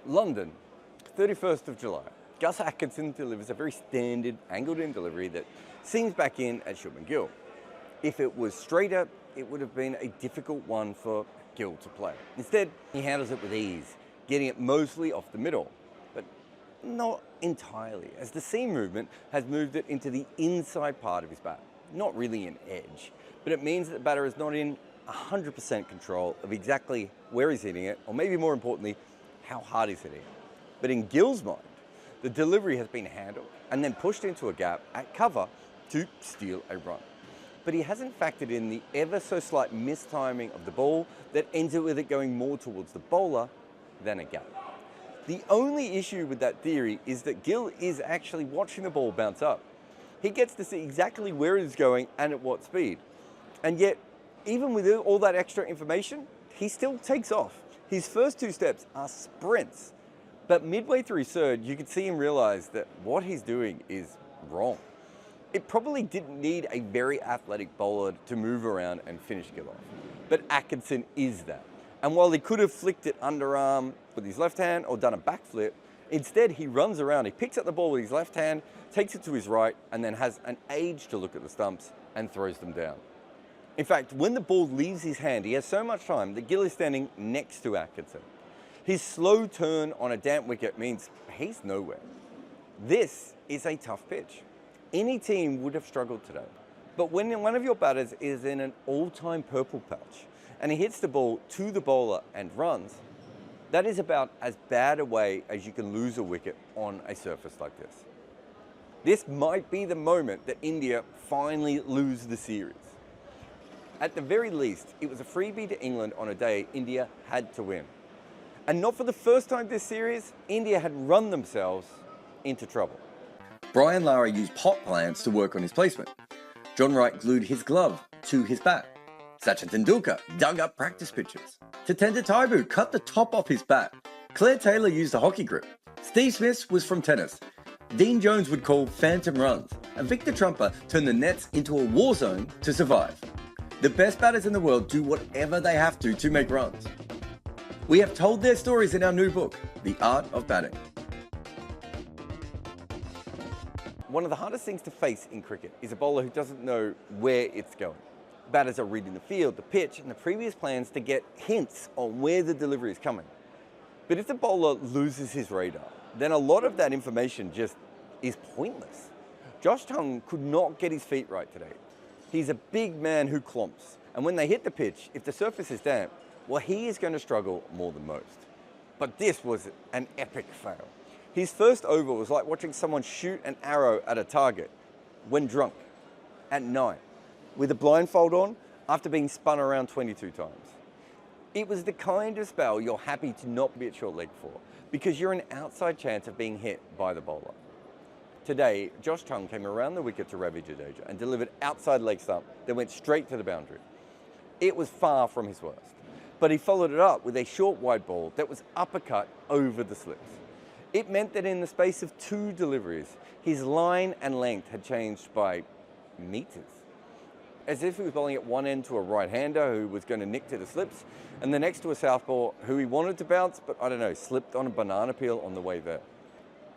London, 31st of July. Gus Atkinson delivers a very standard angled-in delivery that seams back in at Shubman Gill. If it was straighter, it would have been a difficult one for Gill to play. Instead, he handles it with ease, getting it mostly off the middle, but not entirely, as the seam movement has moved it into the inside part of his bat. Not really an edge, but it means that the batter is not in 100% control of exactly where he's hitting it, or maybe more importantly, how hard he's hitting it. But in Gill's mind, the delivery has been handled and then pushed into a gap at cover to steal a run. But he hasn't factored in the ever so slight mistiming of the ball that ends it with it going more towards the bowler than a gap. The only issue with that theory is that Gill is actually watching the ball bounce up. He gets to see exactly where it's going and at what speed. And yet, even with all that extra information, he still takes off. His first two steps are sprints. But midway through third, you could see him realize that what he's doing is wrong. It probably didn't need a very athletic bowler to move around and finish Gill off. But Atkinson is that. And while he could have flicked it underarm with his left hand or done a backflip, instead he runs around, he picks up the ball with his left hand, takes it to his right, and then has an age to look at the stumps and throws them down. In fact, when the ball leaves his hand, he has so much time that Gill is standing next to Atkinson. His slow turn on a damp wicket means he's nowhere. This is a tough pitch. Any team would have struggled today. But when one of your batters is in an all-time purple patch and he hits the ball to the bowler and runs, that is about as bad a way as you can lose a wicket on a surface like this. This might be the moment that India finally lose the series. At the very least, it was a freebie to England on a day India had to win. And not for the first time this series, India had run themselves into trouble. Brian Lara used pot plants to work on his placement. John Wright glued his glove to his bat. Sachin Tendulkar dug up practice pitches. Tatenda Taibu cut the top off his bat. Claire Taylor used a hockey grip. Steve Smith was from tennis. Dean Jones would call phantom runs. And Victor Trumper turned the nets into a war zone to survive. The best batters in the world do whatever they have to make runs. We have told their stories in our new book, The Art of Batting. One of the hardest things to face in cricket is a bowler who doesn't know where it's going. Batters are reading the field, the pitch, and the previous plans to get hints on where the delivery is coming. But if the bowler loses his radar, then a lot of that information just is pointless. Josh Tongue could not get his feet right today. He's a big man who clomps, and when they hit the pitch, if the surface is damp, well, he is going to struggle more than most. But this was an epic fail. His first over was like watching someone shoot an arrow at a target when drunk at night with a blindfold on after being spun around 22 times. It was the kind of spell you're happy to not be at short leg for because you're an outside chance of being hit by the bowler. Today, Josh Tongue came around the wicket to Ravi Jadeja and delivered outside leg stump that went straight to the boundary. It was far from his worst, but he followed it up with a short wide ball that was uppercut over the slips. It meant that in the space of two deliveries, his line and length had changed by meters. As if he was bowling at one end to a right-hander who was going to nick to the slips, and the next to a southpaw who he wanted to bounce, but I don't know, slipped on a banana peel on the way there.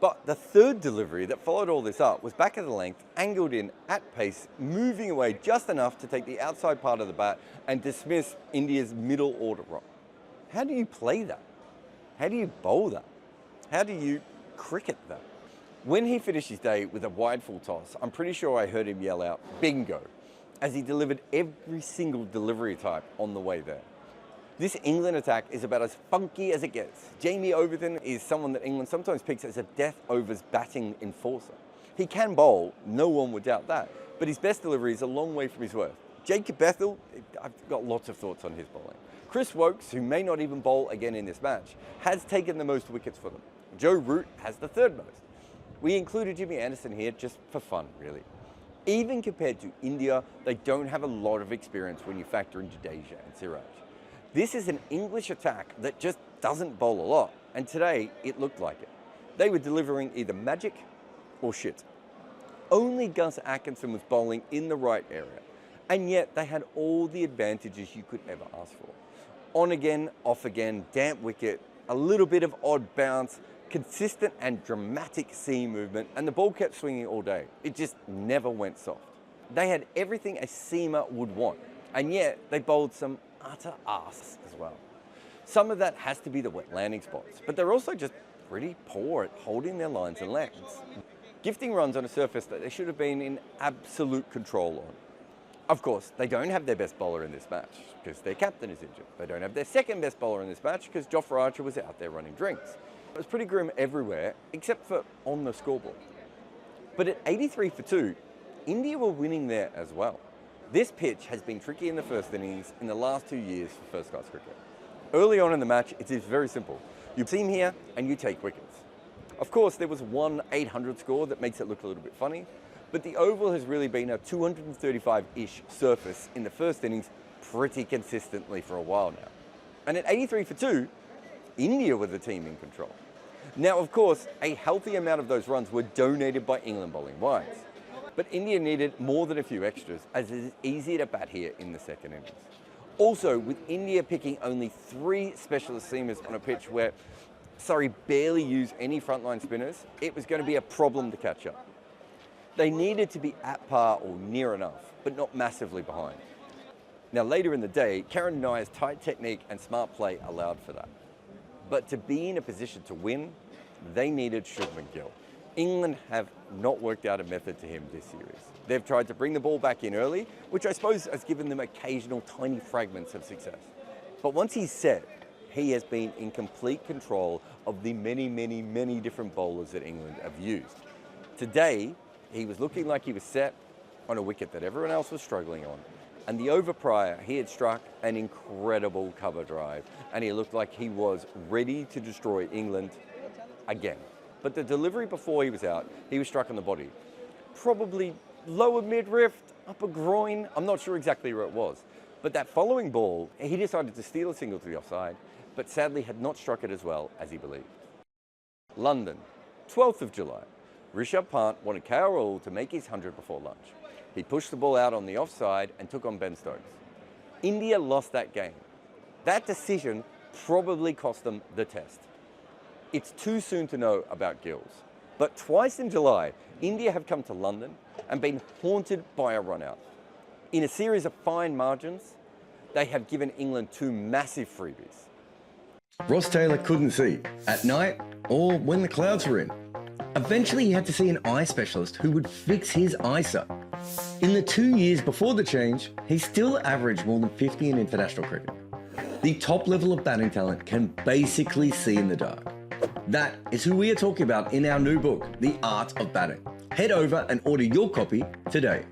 But the third delivery that followed all this up was back at the length, angled in at pace, moving away just enough to take the outside part of the bat and dismiss India's middle order rock. How do you play that? How do you bowl that? How do you cricket that? When he finished his day with a wide full toss, I'm pretty sure I heard him yell out, "Bingo," as he delivered every single delivery type on the way there. This England attack is about as funky as it gets. Jamie Overton is someone that England sometimes picks as a death overs batting enforcer. He can bowl, no one would doubt that, but his best delivery is a long way from his worth. Jacob Bethel, I've got lots of thoughts on his bowling. Chris Wokes, who may not even bowl again in this match, has taken the most wickets for them. Joe Root has the third most. We included Jimmy Anderson here just for fun, really. Even compared to India, they don't have a lot of experience when you factor in Jadeja and Siraj. This is an English attack that just doesn't bowl a lot, and today it looked like it. They were delivering either magic or shit. Only Gus Atkinson was bowling in the right area, and yet they had all the advantages you could ever ask for. On again, off again, damp wicket, a little bit of odd bounce, consistent and dramatic seam movement, and the ball kept swinging all day. It just never went soft. They had everything a seamer would want, and yet they bowled some utter arse as well. Some of that has to be the wet landing spots, but they're also just pretty poor at holding their lines and lengths, gifting runs on a surface that they should have been in absolute control on. Of course, they don't have their best bowler in this match because their captain is injured. They don't have their second best bowler in this match because Jofra Archer was out there running drinks. It was pretty grim everywhere except for on the scoreboard. But at 83 for 2, India were winning there as well. This pitch has been tricky in the first innings in the last 2 years for first-class cricket. Early on in the match, it is very simple. You seam here and you take wickets. Of course, there was one 800 score that makes it look a little bit funny, but the oval has really been a 235-ish surface in the first innings pretty consistently for a while now. And at 83 for 2, India were the team in control. Now, of course, a healthy amount of those runs were donated by England bowling wides. But India needed more than a few extras, as it is easier to bat here in the second innings. Also, with India picking only 3 specialist seamers on a pitch where Surrey barely used any frontline spinners, it was going to be a problem to catch up. They needed to be at par or near enough, but not massively behind. Now, later in the day, Karen Nai's tight technique and smart play allowed for that. But to be in a position to win, they needed Shubman Gill. England have not worked out a method to him this series. They've tried to bring the ball back in early, which I suppose has given them occasional tiny fragments of success. But once he's set, he has been in complete control of the many different bowlers that England have used. Today, he was looking like he was set on a wicket that everyone else was struggling on. And the over prior, he had struck an incredible cover drive, and he looked like he was ready to destroy England again. But the delivery before he was out, he was struck on the body. Probably lower midriff, upper groin, I'm not sure exactly where it was. But that following ball, he decided to steal a single to the offside, but sadly had not struck it as well as he believed. London, 12th of July. Rishabh Pant wanted KL to make his 100 before lunch. He pushed the ball out on the offside and took on Ben Stokes. India lost that game. That decision probably cost them the test. It's too soon to know about Gills, but twice in July, India have come to London and been haunted by a run-out. In a series of fine margins, they have given England 2 massive freebies. Ross Taylor couldn't see at night or when the clouds were in. Eventually, he had to see an eye specialist who would fix his eyesight. In the 2 years before the change, he still averaged more than 50 in international cricket. The top level of batting talent can basically see in the dark. That is who we are talking about in our new book, The Art of Batting. Head over and order your copy today.